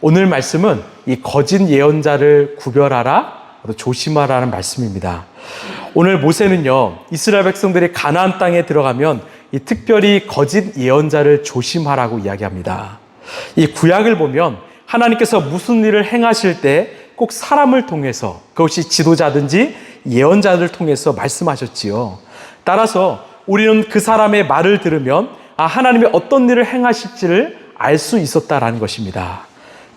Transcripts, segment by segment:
오늘 말씀은 이 거짓 예언자를 구별하라, 조심하라는 말씀입니다. 오늘 모세는요, 이스라엘 백성들이 가나안 땅에 들어가면 이 특별히 거짓 예언자를 조심하라고 이야기합니다. 이 구약을 보면 하나님께서 무슨 일을 행하실 때 꼭 사람을 통해서, 그것이 지도자든지 예언자들을 통해서 말씀하셨지요. 따라서 우리는 그 사람의 말을 들으면 하나님이 어떤 일을 행하실지를 알 수 있었다라는 것입니다.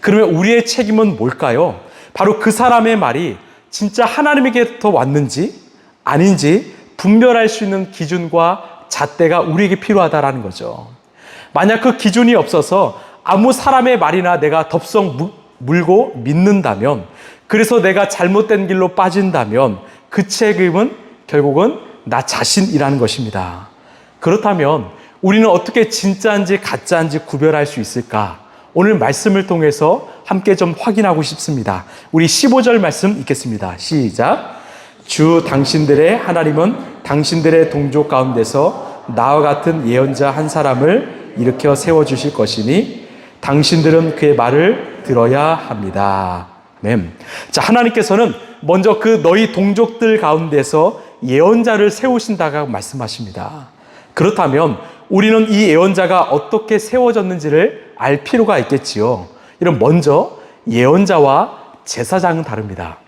그러면 우리의 책임은 뭘까요? 바로 그 사람의 말이 진짜 하나님에게부터 왔는지 아닌지 분별할 수 있는 기준과 잣대가 우리에게 필요하다라는 거죠. 만약 그 기준이 없어서 아무 사람의 말이나 내가 덥석 물고 믿는다면, 그래서 내가 잘못된 길로 빠진다면 그 책임은 결국은 나 자신이라는 것입니다. 그렇다면 우리는 어떻게 진짜인지 가짜인지 구별할 수 있을까? 오늘 말씀을 통해서 함께 좀 확인하고 싶습니다. 우리 15절 말씀 읽겠습니다. 시작. 주 당신들의 하나님은 당신들의 동족 가운데서 나와 같은 예언자 한 사람을 일으켜 세워주실 것이니 당신들은 그의 말을 들어야 합니다. 아멘. 자, 하나님께서는 먼저 그 너희 동족들 가운데서 예언자를 세우신다고 말씀하십니다. 그렇다면 우리는 이 예언자가 어떻게 세워졌는지를 알 필요가 있겠지요. 이런 먼저 예언자와 제사장은 다릅니다.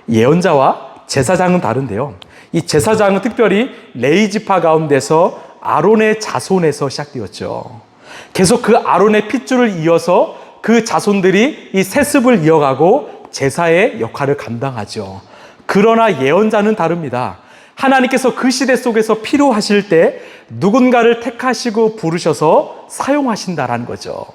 예언자와 제사장은 다른데요. 이 제사장은 특별히 레위 지파 가운데서 아론의 자손에서 시작되었죠. 계속 그 아론의 핏줄을 이어서 그 자손들이 이 세습을 이어가고 제사의 역할을 감당하죠. 그러나 예언자는 다릅니다. 하나님께서 그 시대 속에서 필요하실 때 누군가를 택하시고 부르셔서 사용하신다라는 거죠.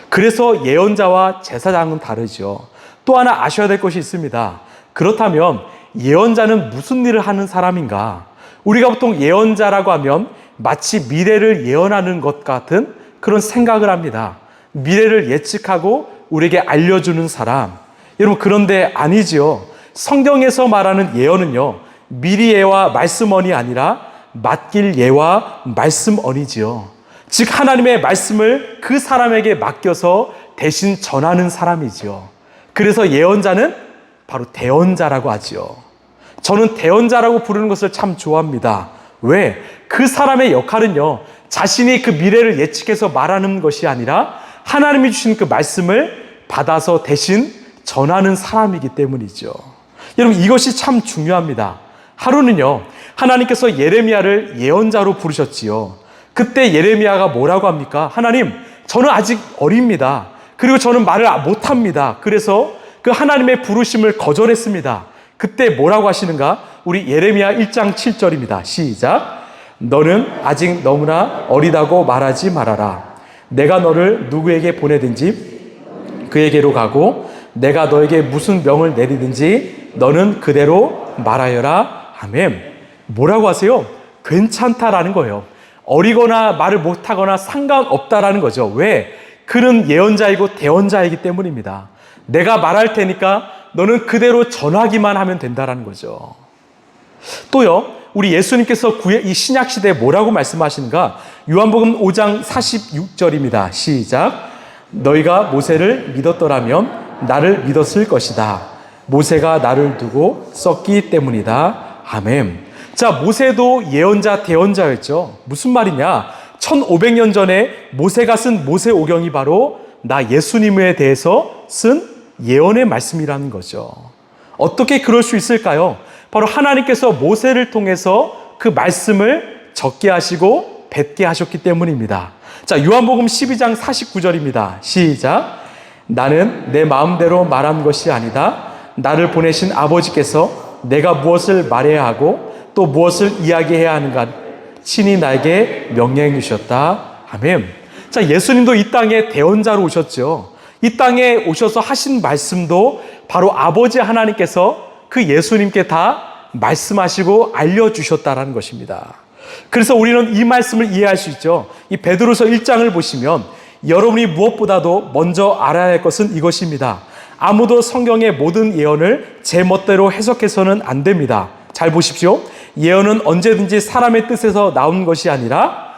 그래서 예언자와 제사장은 다르죠. 또 하나 아셔야 될 것이 있습니다. 그렇다면 예언자는 무슨 일을 하는 사람인가? 우리가 보통 예언자라고 하면 마치 미래를 예언하는 것 같은 그런 생각을 합니다. 미래를 예측하고 우리에게 알려주는 사람. 여러분, 그런데 아니지요. 성경에서 말하는 예언은요, 미리 예와 말씀언이 아니라 맡길 예와 말씀언이지요. 즉 하나님의 말씀을 그 사람에게 맡겨서 대신 전하는 사람이지요. 그래서 예언자는 바로 대언자라고 하지요. 저는 대언자라고 부르는 것을 참 좋아합니다. 왜? 그 사람의 역할은요, 자신이 그 미래를 예측해서 말하는 것이 아니라 하나님이 주신 그 말씀을 받아서 대신 전하는 사람이기 때문이죠. 여러분, 이것이 참 중요합니다. 하루는요, 하나님께서 예레미야를 예언자로 부르셨지요. 그때 예레미야가 뭐라고 합니까? 하나님, 저는 아직 어립니다. 그리고 저는 말을 못합니다. 그래서 그 하나님의 부르심을 거절했습니다. 그때 뭐라고 하시는가? 우리 예레미야 1장 7절입니다. 시작. 너는 아직 너무나 어리다고 말하지 말아라. 내가 너를 누구에게 보내든지 그에게로 가고 내가 너에게 무슨 명을 내리든지 너는 그대로 말하여라. 아멘. 뭐라고 하세요? 괜찮다라는 거예요. 어리거나 말을 못하거나 상관없다라는 거죠. 왜? 그는 예언자이고 대언자이기 때문입니다. 내가 말할 테니까 너는 그대로 전하기만 하면 된다라는 거죠. 또요, 우리 예수님께서 이 신약 시대에 뭐라고 말씀하시는가? 요한복음 5장 46절입니다. 시작. 너희가 모세를 믿었더라면 나를 믿었을 것이다. 모세가 나를 두고 썼기 때문이다. 아멘. 자, 모세도 예언자, 대언자였죠. 무슨 말이냐? 1500년 전에 모세가 쓴 모세오경이 바로 나 예수님에 대해서 쓴 예언의 말씀이라는 거죠. 어떻게 그럴 수 있을까요? 바로 하나님께서 모세를 통해서 그 말씀을 적게 하시고 뱉게 하셨기 때문입니다. 자, 요한복음 12장 49절입니다. 시작. 나는 내 마음대로 말한 것이 아니다. 나를 보내신 아버지께서 내가 무엇을 말해야 하고 또 무엇을 이야기해야 하는가 친히 나에게 명령해 주셨다. 아멘. 자, 예수님도 이 땅에 대언자로 오셨죠. 이 땅에 오셔서 하신 말씀도 바로 아버지 하나님께서 그 예수님께 다 말씀하시고 알려주셨다라는 것입니다. 그래서 우리는 이 말씀을 이해할 수 있죠. 이 베드로서 1장을 보시면 여러분이 무엇보다도 먼저 알아야 할 것은 이것입니다. 아무도 성경의 모든 예언을 제 멋대로 해석해서는 안 됩니다. 잘 보십시오. 예언은 언제든지 사람의 뜻에서 나온 것이 아니라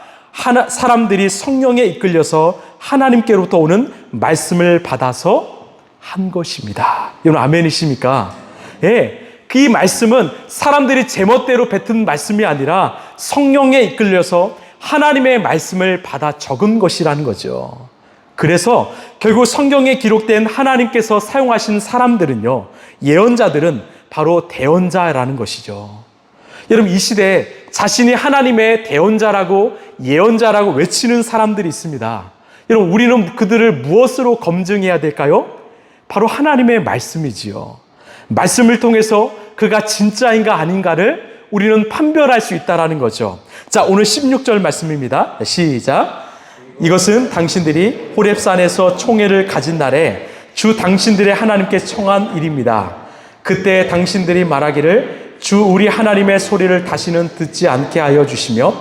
사람들이 성령에 이끌려서 하나님께로부터 오는 말씀을 받아서 한 것입니다. 여러분 아멘이십니까? 예. 그 말씀은 사람들이 제멋대로 뱉은 말씀이 아니라 성령에 이끌려서 하나님의 말씀을 받아 적은 것이라는 거죠. 그래서 결국 성경에 기록된 하나님께서 사용하신 사람들은요, 예언자들은 바로 대언자라는 것이죠. 여러분 이 시대에 자신이 하나님의 대언자라고 예언자라고 외치는 사람들이 있습니다. 여러분 우리는 그들을 무엇으로 검증해야 될까요? 바로 하나님의 말씀이지요. 말씀을 통해서 그가 진짜인가 아닌가를 우리는 판별할 수 있다는 거죠. 자, 오늘 16절 말씀입니다. 시작. 이것은 당신들이 호렙산에서 총회를 가진 날에 주 당신들의 하나님께 청한 일입니다. 그때 당신들이 말하기를 주 우리 하나님의 소리를 다시는 듣지 않게 하여 주시며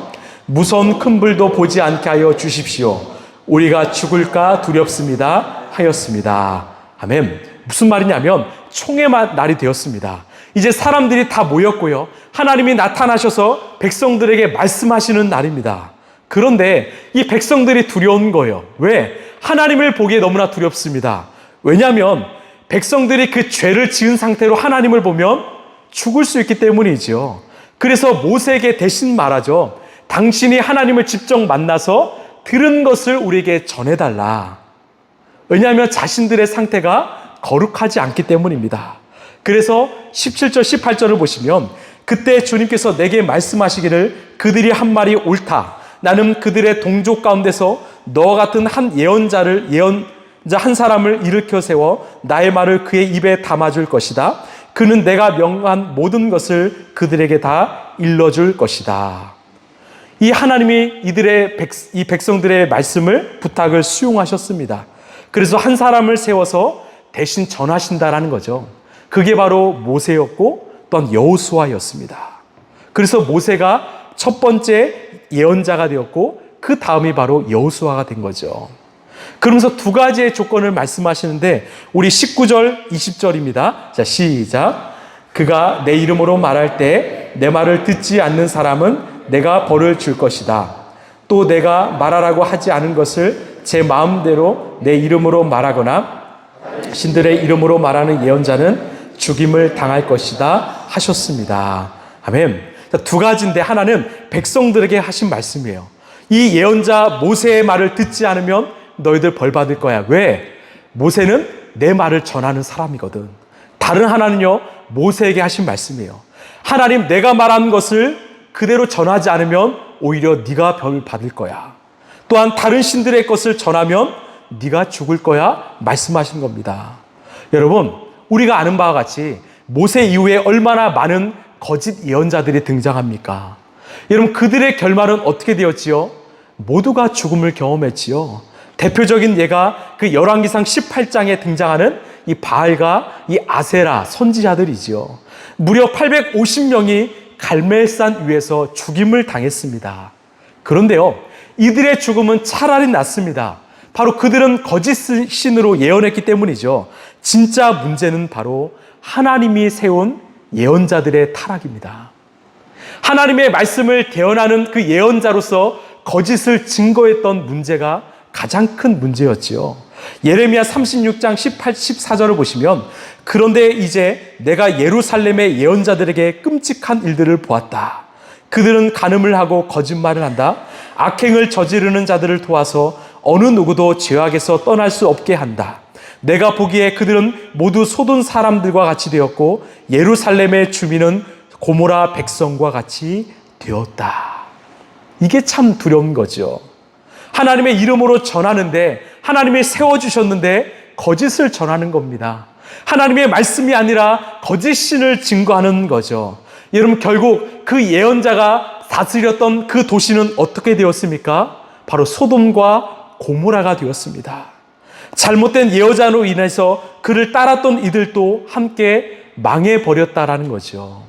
무서운 큰 불도 보지 않게 하여 주십시오. 우리가 죽을까 두렵습니다 하였습니다. 아멘. 무슨 말이냐면 총회 날이 되었습니다. 이제 사람들이 다 모였고요. 하나님이 나타나셔서 백성들에게 말씀하시는 날입니다. 그런데 이 백성들이 두려운 거예요. 왜? 하나님을 보기에 너무나 두렵습니다. 왜냐하면 백성들이 그 죄를 지은 상태로 하나님을 보면 죽을 수 있기 때문이죠. 그래서 모세에게 대신 말하죠. 당신이 하나님을 직접 만나서 들은 것을 우리에게 전해달라. 왜냐하면 자신들의 상태가 거룩하지 않기 때문입니다. 그래서 17절, 18절을 보시면 그때 주님께서 내게 말씀하시기를 그들이 한 말이 옳다. 나는 그들의 동족 가운데서 너와 같은 한 예언자 한 사람을 일으켜 세워 나의 말을 그의 입에 담아줄 것이다. 그는 내가 명한 모든 것을 그들에게 다 일러줄 것이다. 이 하나님이 이 백성들의 말씀을 부탁을 수용하셨습니다. 그래서 한 사람을 세워서 대신 전하신다라는 거죠. 그게 바로 모세였고 또한 여호수아였습니다. 그래서 모세가 첫 번째 예언자가 되었고 그 다음이 바로 여호수아가 된 거죠. 그러면서 두 가지의 조건을 말씀하시는데 우리 19절, 20절입니다. 자, 시작. 그가 내 이름으로 말할 때 내 말을 듣지 않는 사람은 내가 벌을 줄 것이다. 또 내가 말하라고 하지 않은 것을 제 마음대로 내 이름으로 말하거나 신들의 이름으로 말하는 예언자는 죽임을 당할 것이다 하셨습니다. 아멘. 두 가지인데 하나는 백성들에게 하신 말씀이에요. 이 예언자 모세의 말을 듣지 않으면 너희들 벌 받을 거야. 왜? 모세는 내 말을 전하는 사람이거든. 다른 하나는요, 모세에게 하신 말씀이에요. 하나님, 내가 말한 것을 그대로 전하지 않으면 오히려 네가 벌 받을 거야. 또한 다른 신들의 것을 전하면 네가 죽을 거야 말씀하신 겁니다. 여러분, 우리가 아는 바와 같이 모세 이후에 얼마나 많은 거짓 예언자들이 등장합니까? 여러분, 그들의 결말은 어떻게 되었지요? 모두가 죽음을 경험했지요. 대표적인 예가 그 열왕기상 18장에 등장하는 이 바알과 이 아세라 선지자들이지요. 무려 850명이 갈멜산 위에서 죽임을 당했습니다. 그런데요, 이들의 죽음은 차라리 낫습니다. 바로 그들은 거짓 신으로 예언했기 때문이죠. 진짜 문제는 바로 하나님이 세운 예언자들의 타락입니다. 하나님의 말씀을 대언하는 그 예언자로서 거짓을 증거했던 문제가 가장 큰 문제였지요. 예레미야 36장 18, 14절을 보시면 그런데 이제 내가 예루살렘의 예언자들에게 끔찍한 일들을 보았다. 그들은 간음을 하고 거짓말을 한다. 악행을 저지르는 자들을 도와서 어느 누구도 죄악에서 떠날 수 없게 한다. 내가 보기에 그들은 모두 소돔 사람들과 같이 되었고 예루살렘의 주민은 고모라 백성과 같이 되었다. 이게 참 두려운 거죠. 하나님의 이름으로 전하는데 하나님이 세워주셨는데 거짓을 전하는 겁니다. 하나님의 말씀이 아니라 거짓 신을 증거하는 거죠. 여러분, 결국 그 예언자가 다스렸던 그 도시는 어떻게 되었습니까? 바로 소돔과 고모라가 되었습니다. 잘못된 예언자로 인해서 그를 따랐던 이들도 함께 망해버렸다라는 거죠.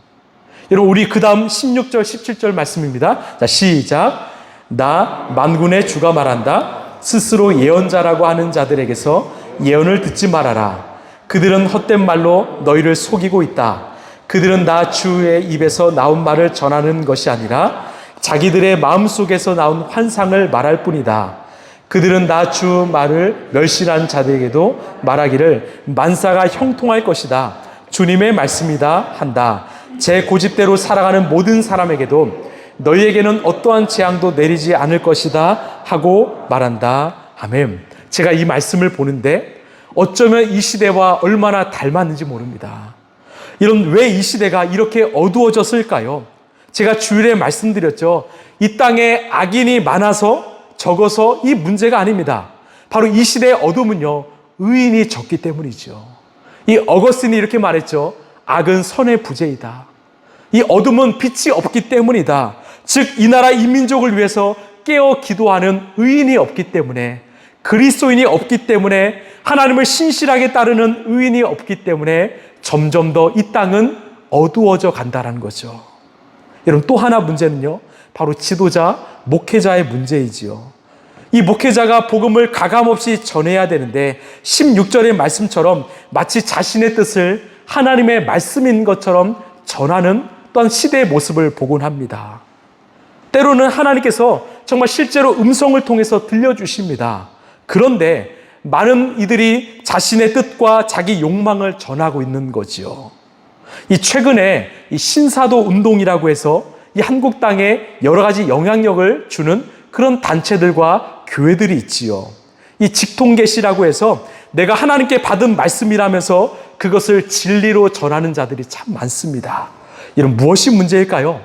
여러분, 우리 그 다음 16절, 17절 말씀입니다. 자, 시작. 나 만군의 주가 말한다. 스스로 예언자라고 하는 자들에게서 예언을 듣지 말아라. 그들은 헛된 말로 너희를 속이고 있다. 그들은 나 주의 입에서 나온 말을 전하는 것이 아니라 자기들의 마음속에서 나온 환상을 말할 뿐이다. 그들은 나 주 말을 멸시한 자들에게도 말하기를 만사가 형통할 것이다. 주님의 말씀이다 한다. 제 고집대로 살아가는 모든 사람에게도 너희에게는 어떠한 재앙도 내리지 않을 것이다 하고 말한다. 아멘. 제가 이 말씀을 보는데 어쩌면 이 시대와 얼마나 닮았는지 모릅니다. 왜 이 시대가 이렇게 어두워졌을까요? 제가 주일에 말씀드렸죠. 이 땅에 악인이 많아서 적어서 이 문제가 아닙니다. 바로 이 시대의 어둠은요, 의인이 적기 때문이죠. 이 어거스틴이 이렇게 말했죠. 악은 선의 부재이다. 이 어둠은 빛이 없기 때문이다. 즉, 이 나라 이 민족을 위해서 깨어 기도하는 의인이 없기 때문에, 그리스도인이 없기 때문에, 하나님을 신실하게 따르는 의인이 없기 때문에 점점 더 이 땅은 어두워져 간다는 거죠. 여러분, 또 하나 문제는요, 바로 지도자, 목회자의 문제이지요. 이 목회자가 복음을 가감없이 전해야 되는데 16절의 말씀처럼 마치 자신의 뜻을 하나님의 말씀인 것처럼 전하는 또한 시대의 모습을 보곤 합니다. 때로는 하나님께서 정말 실제로 음성을 통해서 들려주십니다. 그런데 많은 이들이 자신의 뜻과 자기 욕망을 전하고 있는 거지요. 이 최근에 이 신사도 운동이라고 해서 이 한국 땅에 여러 가지 영향력을 주는 그런 단체들과 교회들이 있지요. 이 직통계시라고 해서 내가 하나님께 받은 말씀이라면서 그것을 진리로 전하는 자들이 참 많습니다. 이런 무엇이 문제일까요?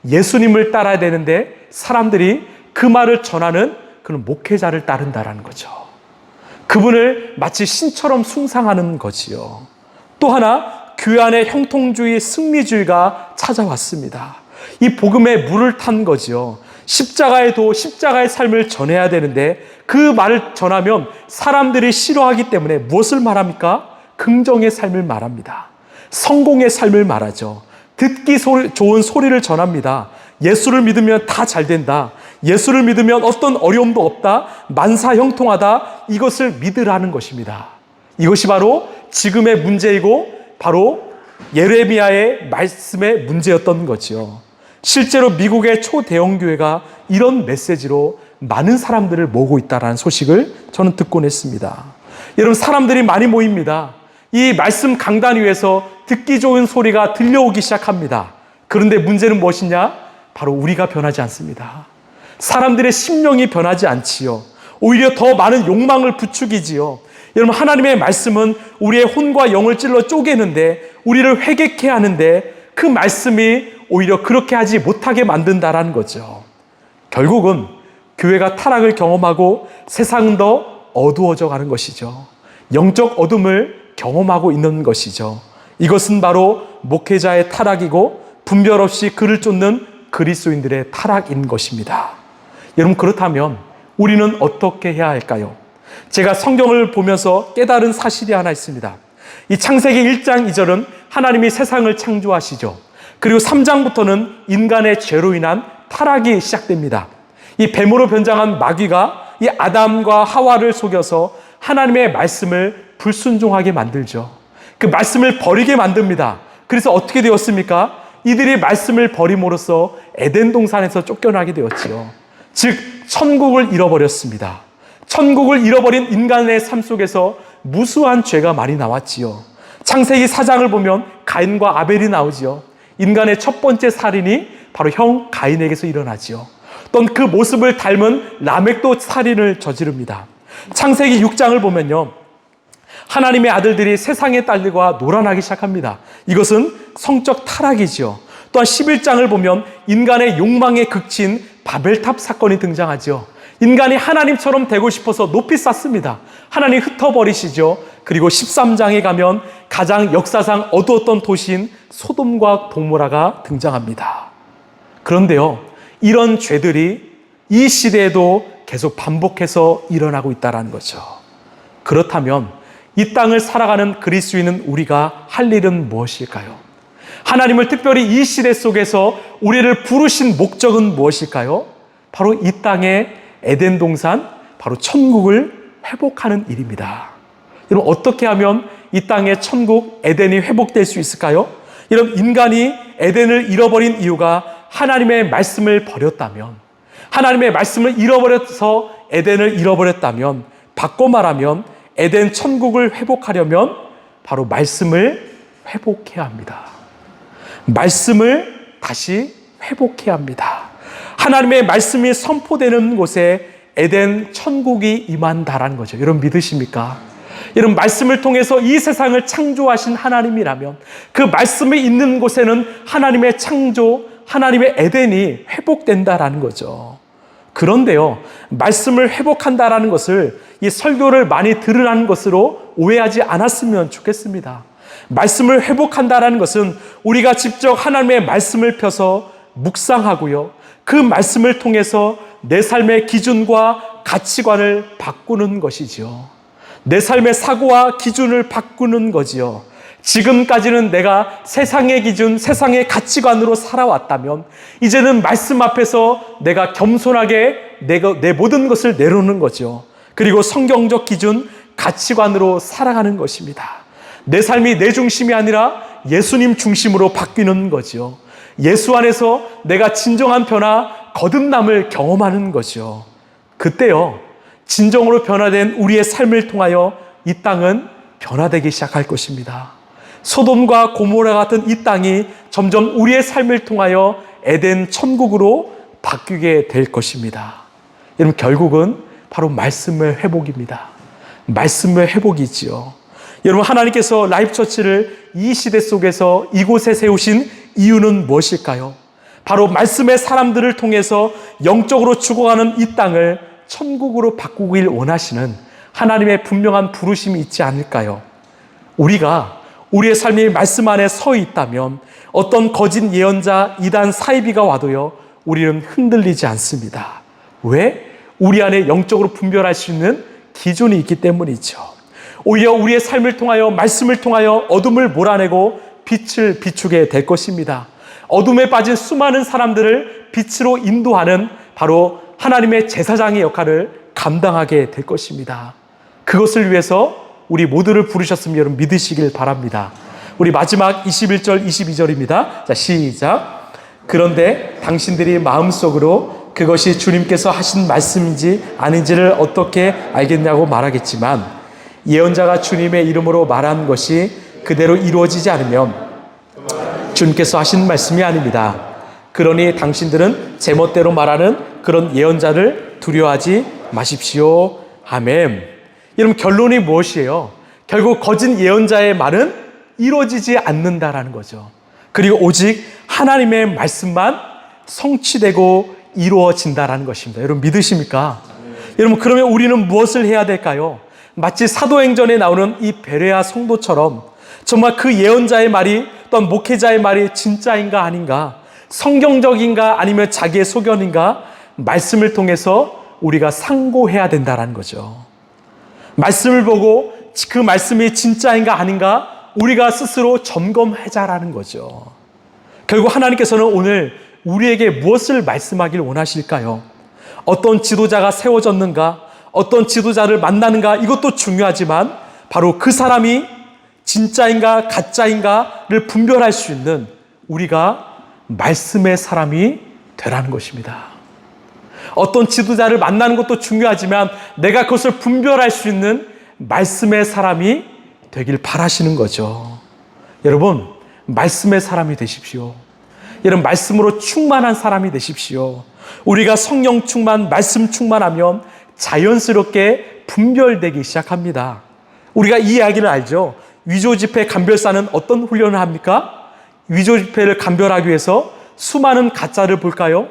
예수님을 따라야 되는데 사람들이 그 말을 전하는 그런 목회자를 따른다라는 거죠. 그분을 마치 신처럼 숭상하는 거지요. 또 하나, 교회 안에 형통주의, 승리주의가 찾아왔습니다. 이 복음에 물을 탄 거지요. 십자가의 삶을 전해야 되는데 그 말을 전하면 사람들이 싫어하기 때문에 무엇을 말합니까? 긍정의 삶을 말합니다. 성공의 삶을 말하죠. 듣기 좋은 소리를 전합니다. 예수를 믿으면 다 잘 된다. 예수를 믿으면 어떤 어려움도 없다. 만사 형통하다. 이것을 믿으라는 것입니다. 이것이 바로 지금의 문제이고 바로 예레미야의 말씀의 문제였던 거지요. 실제로 미국의 초대형 교회가 이런 메시지로 많은 사람들을 모으고 있다는 소식을 저는 듣곤 했습니다. 여러분, 사람들이 많이 모입니다. 이 말씀 강단 위에서 듣기 좋은 소리가 들려오기 시작합니다. 그런데 문제는 무엇이냐? 바로 우리가 변하지 않습니다. 사람들의 심령이 변하지 않지요. 오히려 더 많은 욕망을 부추기지요. 여러분, 하나님의 말씀은 우리의 혼과 영을 찔러 쪼개는데, 우리를 회개케 하는데 그 말씀이 오히려 그렇게 하지 못하게 만든다라는 거죠. 결국은 교회가 타락을 경험하고 세상은 더 어두워져 가는 것이죠. 영적 어둠을 경험하고 있는 것이죠. 이것은 바로 목회자의 타락이고 분별 없이 그를 쫓는 그리스도인들의 타락인 것입니다. 여러분, 그렇다면 우리는 어떻게 해야 할까요? 제가 성경을 보면서 깨달은 사실이 하나 있습니다. 이 창세기 1장 2절은 하나님이 세상을 창조하시죠. 그리고 3장부터는 인간의 죄로 인한 타락이 시작됩니다. 이 뱀으로 변장한 마귀가 이 아담과 하와를 속여서 하나님의 말씀을 불순종하게 만들죠. 그 말씀을 버리게 만듭니다. 그래서 어떻게 되었습니까? 이들이 말씀을 버림으로써 에덴 동산에서 쫓겨나게 되었지요. 즉, 천국을 잃어버렸습니다. 천국을 잃어버린 인간의 삶 속에서 무수한 죄가 많이 나왔지요. 창세기 4장을 보면 가인과 아벨이 나오지요. 인간의 첫 번째 살인이 바로 형 가인에게서 일어나지요. 또 그 모습을 닮은 라멕도 살인을 저지릅니다. 창세기 6장을 보면요, 하나님의 아들들이 세상의 딸들과 놀아나기 시작합니다. 이것은 성적 타락이지요. 또한 11장을 보면 인간의 욕망의 극치인 바벨탑 사건이 등장하죠. 인간이 하나님처럼 되고 싶어서 높이 쌓습니다. 하나님 흩어버리시죠. 그리고 13장에 가면 가장 역사상 어두웠던 도시인 소돔과 고모라가 등장합니다. 그런데요, 이런 죄들이 이 시대에도 계속 반복해서 일어나고 있다는 거죠. 그렇다면 이 땅을 살아가는 그리스도인은 우리가 할 일은 무엇일까요? 하나님을 특별히 이 시대 속에서 우리를 부르신 목적은 무엇일까요? 바로 이 땅의 에덴 동산, 바로 천국을 회복하는 일입니다. 여러분, 어떻게 하면 이 땅의 천국, 에덴이 회복될 수 있을까요? 여러분, 인간이 에덴을 잃어버린 이유가 하나님의 말씀을 버렸다면, 하나님의 말씀을 잃어버려서 에덴을 잃어버렸다면, 바꿔 말하면 에덴 천국을 회복하려면 바로 말씀을 회복해야 합니다. 말씀을 다시 회복해야 합니다. 하나님의 말씀이 선포되는 곳에 에덴 천국이 임한다라는 거죠. 여러분 믿으십니까? 여러분 말씀을 통해서 이 세상을 창조하신 하나님이라면 그 말씀이 있는 곳에는 하나님의 창조, 하나님의 에덴이 회복된다라는 거죠. 그런데요, 말씀을 회복한다라는 것을 이 설교를 많이 들으라는 것으로 오해하지 않았으면 좋겠습니다. 말씀을 회복한다라는 것은 우리가 직접 하나님의 말씀을 펴서 묵상하고요, 그 말씀을 통해서 내 삶의 기준과 가치관을 바꾸는 것이지요. 내 삶의 사고와 기준을 바꾸는 거지요. 지금까지는 내가 세상의 기준, 세상의 가치관으로 살아왔다면 이제는 말씀 앞에서 내가 겸손하게 내 모든 것을 내놓는 거죠. 그리고 성경적 기준, 가치관으로 살아가는 것입니다. 내 삶이 내 중심이 아니라 예수님 중심으로 바뀌는 거죠. 예수 안에서 내가 진정한 변화, 거듭남을 경험하는 거죠. 그때요, 진정으로 변화된 우리의 삶을 통하여 이 땅은 변화되기 시작할 것입니다. 소돔과 고모라 같은 이 땅이 점점 우리의 삶을 통하여 에덴 천국으로 바뀌게 될 것입니다. 여러분 결국은 바로 말씀의 회복입니다. 말씀의 회복이지요. 여러분 하나님께서 라이프처치를 이 시대 속에서 이곳에 세우신 이유는 무엇일까요? 바로 말씀의 사람들을 통해서 영적으로 죽어가는 이 땅을 천국으로 바꾸길 원하시는 하나님의 분명한 부르심이 있지 않을까요? 우리가 우리의 삶이 말씀 안에 서 있다면 어떤 거짓 예언자, 이단, 사이비가 와도요, 우리는 흔들리지 않습니다. 왜? 우리 안에 영적으로 분별할 수 있는 기준이 있기 때문이죠. 오히려 우리의 삶을 통하여, 말씀을 통하여 어둠을 몰아내고 빛을 비추게 될 것입니다. 어둠에 빠진 수많은 사람들을 빛으로 인도하는 바로 하나님의 제사장의 역할을 감당하게 될 것입니다. 그것을 위해서 우리 모두를 부르셨으면 여러분 믿으시길 바랍니다. 우리 마지막 21절, 22절입니다. 자, 시작. 그런데 당신들이 마음속으로 그것이 주님께서 하신 말씀인지 아닌지를 어떻게 알겠냐고 말하겠지만 예언자가 주님의 이름으로 말한 것이 그대로 이루어지지 않으면 주님께서 하신 말씀이 아닙니다. 그러니 당신들은 제멋대로 말하는 그런 예언자를 두려워하지 마십시오. 아멘. 여러분 결론이 무엇이에요? 결국 거짓 예언자의 말은 이루어지지 않는다라는 거죠. 그리고 오직 하나님의 말씀만 성취되고 이루어진다라는 것입니다. 여러분 믿으십니까? 여러분 그러면 우리는 무엇을 해야 될까요? 마치 사도행전에 나오는 이 베레아 성도처럼 정말 그 예언자의 말이 또한 목회자의 말이 진짜인가 아닌가, 성경적인가 아니면 자기의 소견인가, 말씀을 통해서 우리가 상고해야 된다는 거죠. 말씀을 보고 그 말씀이 진짜인가 아닌가 우리가 스스로 점검하자라는 거죠. 결국 하나님께서는 오늘 우리에게 무엇을 말씀하길 원하실까요? 어떤 지도자가 세워졌는가, 어떤 지도자를 만나는가, 이것도 중요하지만 바로 그 사람이 진짜인가 가짜인가를 분별할 수 있는 우리가 말씀의 사람이 되라는 것입니다. 어떤 지도자를 만나는 것도 중요하지만 내가 그것을 분별할 수 있는 말씀의 사람이 되길 바라시는 거죠. 여러분, 말씀의 사람이 되십시오. 여러분, 말씀으로 충만한 사람이 되십시오. 우리가 성령 충만, 말씀 충만하면 자연스럽게 분별되기 시작합니다. 우리가 이 이야기를 알죠. 위조지폐 감별사는 어떤 훈련을 합니까? 위조지폐를 감별하기 위해서 수많은 가짜를 볼까요?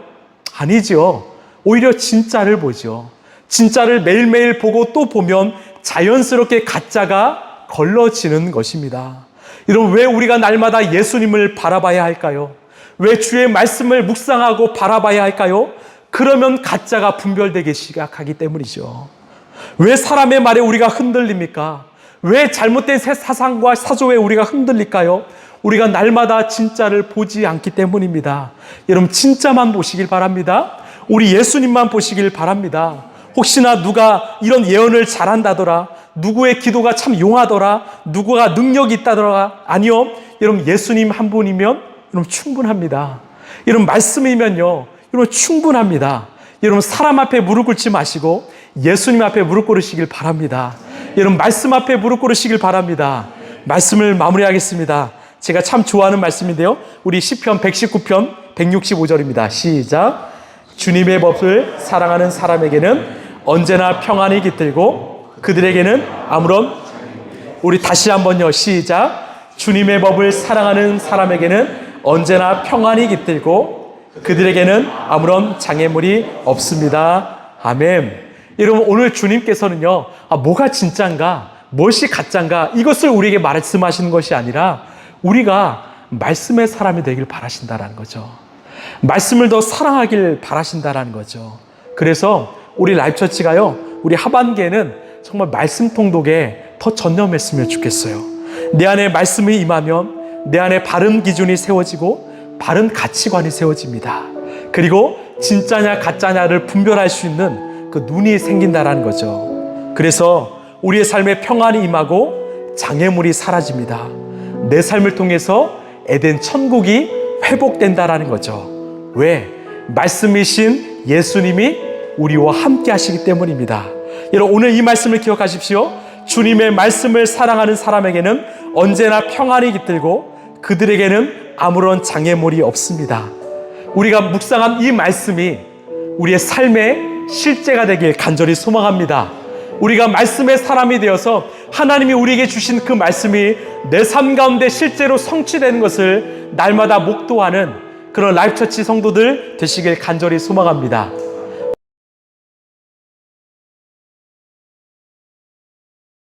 아니죠. 오히려 진짜를 보죠. 진짜를 매일매일 보고 또 보면 자연스럽게 가짜가 걸러지는 것입니다. 여러분, 왜 우리가 날마다 예수님을 바라봐야 할까요? 왜 주의 말씀을 묵상하고 바라봐야 할까요? 그러면 가짜가 분별되기 시작하기 때문이죠. 왜 사람의 말에 우리가 흔들립니까? 왜 잘못된 사상과 사조에 우리가 흔들릴까요? 우리가 날마다 진짜를 보지 않기 때문입니다. 여러분, 진짜만 보시길 바랍니다. 우리 예수님만 보시길 바랍니다. 혹시나 누가 이런 예언을 잘한다더라, 누구의 기도가 참 용하더라, 누구가 능력이 있다더라, 아니요. 여러분, 예수님 한 분이면 여러분 충분합니다. 여러분, 말씀이면요 여러분 충분합니다. 여러분 사람 앞에 무릎 꿇지 마시고 예수님 앞에 무릎 꿇으시길 바랍니다. 여러분 말씀 앞에 무릎 꿇으시길 바랍니다. 말씀을 마무리하겠습니다. 제가 참 좋아하는 말씀인데요. 우리 시편 119편 165절입니다. 시작. 주님의 법을 사랑하는 사람에게는 언제나 평안이 깃들고 그들에게는 아무런 우리 다시 한번요. 시작. 주님의 법을 사랑하는 사람에게는 언제나 평안이 깃들고 그들에게는 아무런 장애물이 없습니다. 아멘. 여러분 오늘 주님께서는요. 뭐가 진짠가 무엇이 가짠가 이것을 우리에게 말씀하시는 것이 아니라 우리가 말씀의 사람이 되길 바라신다라는 거죠. 말씀을 더 사랑하길 바라신다라는 거죠. 그래서 우리 라이프처치가요. 우리 하반기에는 정말 말씀 통독에 더 전념했으면 좋겠어요. 내 안에 말씀이 임하면 내 안에 바른 기준이 세워지고 바른 가치관이 세워집니다. 그리고 진짜냐 가짜냐를 분별할 수 있는 그 눈이 생긴다라는 거죠. 그래서 우리의 삶에 평안이 임하고 장애물이 사라집니다. 내 삶을 통해서 에덴 천국이 회복된다라는 거죠. 왜? 말씀이신 예수님이 우리와 함께 하시기 때문입니다. 여러분 오늘 이 말씀을 기억하십시오. 주님의 말씀을 사랑하는 사람에게는 언제나 평안이 깃들고 그들에게는 아무런 장애물이 없습니다. 우리가 묵상한 이 말씀이 우리의 삶의 실제가 되길 간절히 소망합니다. 우리가 말씀의 사람이 되어서 하나님이 우리에게 주신 그 말씀이 내 삶 가운데 실제로 성취되는 것을 날마다 목도하는 그런 라이프처치 성도들 되시길 간절히 소망합니다.